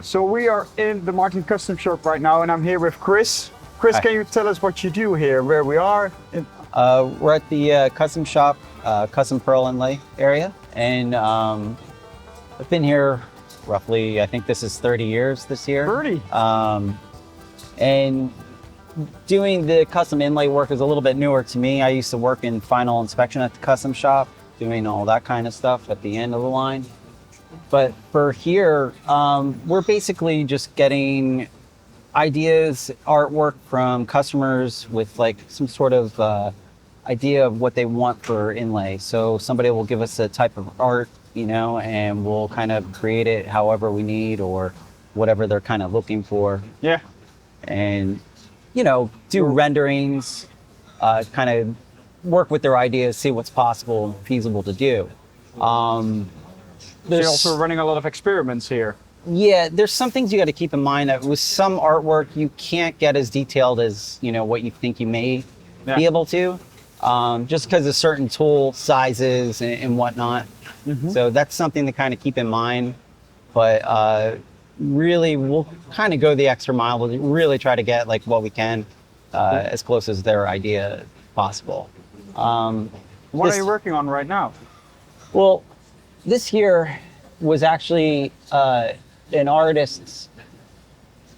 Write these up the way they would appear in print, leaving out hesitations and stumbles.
So we are in the Martin Custom Shop right now, and I'm here with Chris. Chris, Hi. can you tell us what you do here, where we are? We're at the custom shop, custom Pearl Inlay area, and I've been here roughly, I think this is 30 years this year. 30? And doing the custom inlay work is a little bit newer to me. I used to work in final inspection at the custom shop, doing all that kind of stuff at the end of the line. But for here, we're basically just getting ideas, artwork from customers with like some sort of idea of what they want for inlay. So somebody will give us a type of art, you know, and we'll kind of create it however we need or whatever they're kind of looking for. Yeah. And, you know, do renderings, kind of work with their ideas, see what's possible and feasible to do. You're also running a lot of experiments here. Yeah, there's some things you got to keep in mind that with some artwork, you can't get as detailed as, you know, what you think you may be able to, just because of certain tool sizes and whatnot. Mm-hmm. So that's something to kind of keep in mind. But really, we'll kind of go the extra mile. We'll really try to get like what we can as close as their idea possible. What are you working on right now? Well, this here was actually an artist's.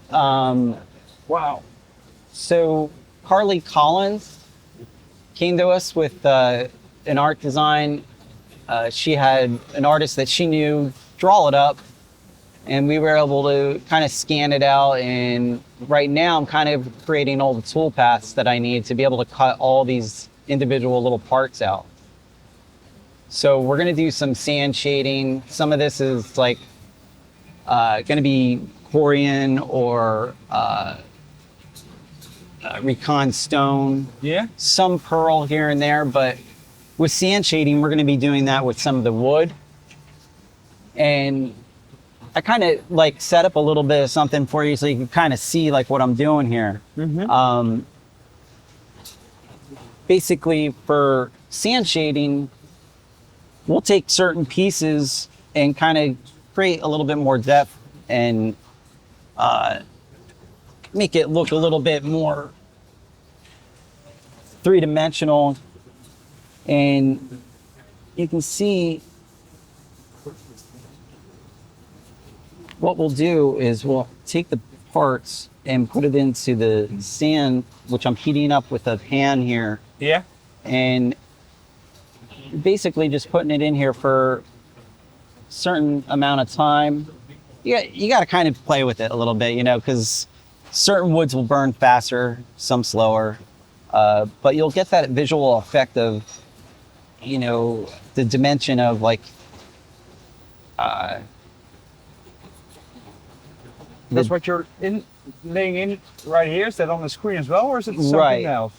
Wow. So Carly Collins came to us with an art design. She had an artist that she knew draw it up, and we were able to kind of scan it out. And right now I'm kind of creating all the tool paths that I need to be able to cut all these individual little parts out. So we're gonna do some sand shading. Some of this is like gonna be Corian or Recon stone. Yeah. Some pearl here and there, but with sand shading, we're gonna be doing that with some of the wood. And I kind of like set up a little bit of something for you so you can kind of see like what I'm doing here. Mm-hmm. Basically for sand shading, we'll take certain pieces and kind of create a little bit more depth and make it look a little bit more three-dimensional. And you can see what we'll do is we'll take the parts and put it into the sand, which I'm heating up with a pan here. Yeah. And basically just putting it in here for a certain amount of time. You got to kind of play with it a little bit, you know, because certain woods will burn faster, some slower, but you'll get that visual effect of, you know, the dimension of like that's what you're laying in right here. Is that on the screen as well, or is it something right. else?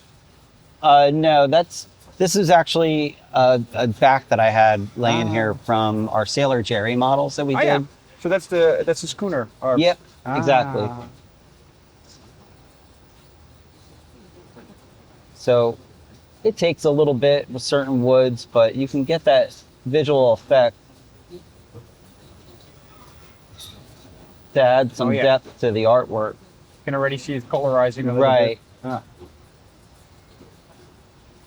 No, this is actually a back that I had laying here from our Sailor Jerry models that we did. Yeah. So that's the schooner. Or... Yep, exactly. So it takes a little bit with certain woods, but you can get that visual effect to add some depth to the artwork. You can already see it colorizing a little bit. Right.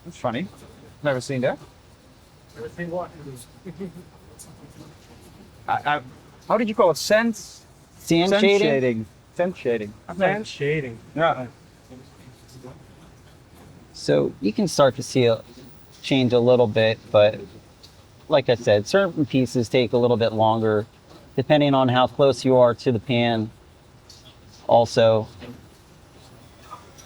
That's funny. Never seen that. Never seen what? How did you call it? Sand shading? Sand shading. Sand shading. Yeah. So you can start to see it change a little bit, but like I said, certain pieces take a little bit longer depending on how close you are to the pan. Also,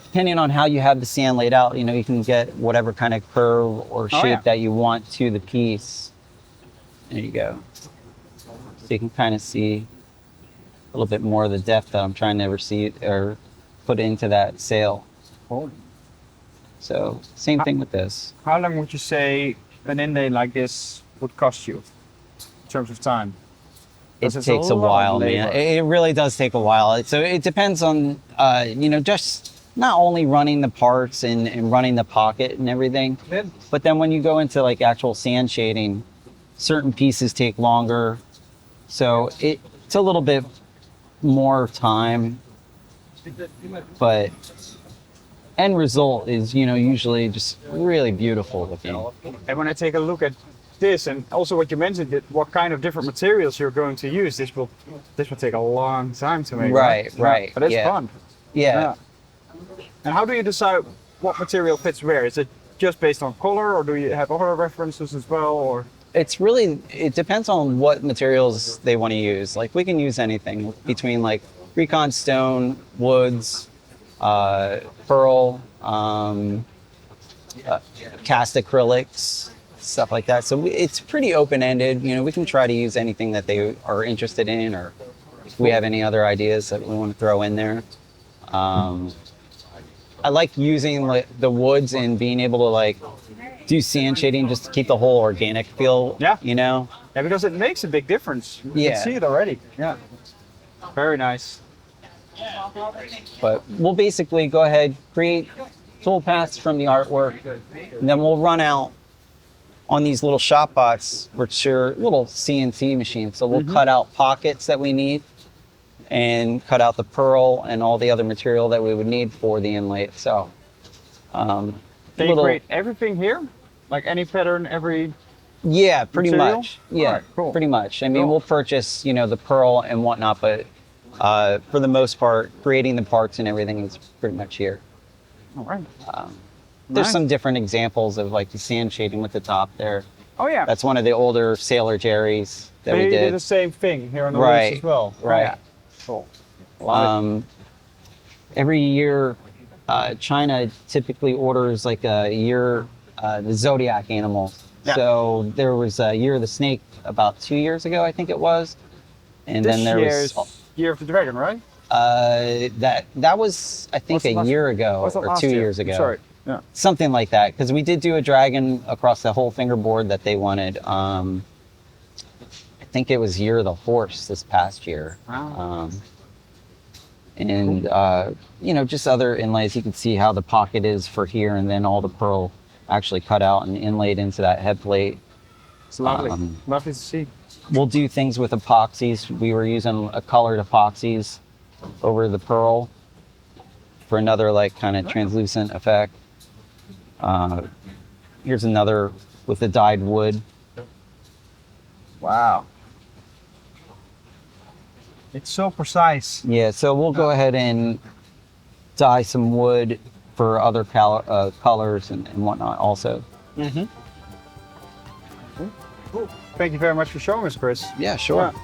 depending on how you have the sand laid out, you know, you can get whatever kind of curve or shape that you want to the piece. There you go. So you can kind of see a little bit more of the depth that I'm trying to receive or put into that sail. Cool. So same thing with this. How long would you say an inlay like this would cost you in terms of time? It takes a while, man. It really does take a while. So it depends on, you know, just not only running the parts and running the pocket and everything, but then when you go into like actual sand shading, certain pieces take longer. So it's a little bit more time, but end result is, you know, usually just really beautiful looking. And when I take a look at this, and also what you mentioned, that what kind of different materials you're going to use, this will take a long time to make. Right, Yeah, right, but it's yeah. fun. Yeah. And how do you decide what material fits where? Is it just based on color, or do you have other references as well, or? It depends on what materials they want to use. Like, we can use anything between like recon stone, woods, pearl, cast acrylics, stuff like that. So it's pretty open-ended. You know, we can try to use anything that they are interested in, or if we have any other ideas that we want to throw in there. I like using like the woods and being able to like do sand shading just to keep the whole organic feel. Yeah. You know? Yeah, because it makes a big difference. You Yeah. can see it already. Yeah. Very nice. But we'll basically go ahead, create tool paths from the artwork, and then we'll run out on these little shop bots, which are little CNC machines. So we'll cut out pockets that we need and cut out the pearl and all the other material that we would need for the inlay itself. Can you create everything here? Like any pattern, every... Yeah, pretty material? much. Yeah, Alright, cool. pretty much. I mean, Cool. we'll purchase, you know, the pearl and whatnot, but for the most part, creating the parts and everything is pretty much here. All right. There's Nice. some different examples of like the sand shading with the top there. Oh yeah. That's one of the older Sailor Jerry's that they we did did. the same thing here on the Right, roofs as well. Oh, right. yeah. Cool. Love Every year, China typically orders like a year the zodiac animals. Yeah. So there was a Year of the Snake about 2 years ago, I think it was, and This then there year's was Year of the Dragon, right? that was I think What's the a year ago What's that or last 2 year? years ago. Sorry. Yeah. Something like that, because we did do a dragon across the whole fingerboard that they wanted. I think it was Year of the Horse this past year. Wow. And you know, just other inlays. You can see how the pocket is for here, and then all the pearl actually cut out and inlaid into that head plate. It's lovely. Lovely to see. We'll do things with epoxies. We were using a colored epoxies over the pearl for another like kind of translucent effect. Here's another with the dyed wood. Wow. It's so precise. Yeah, so we'll go ahead and dye some wood for other colors and whatnot also. Cool. Thank you very much for showing us, Chris. Yeah, sure. Yeah.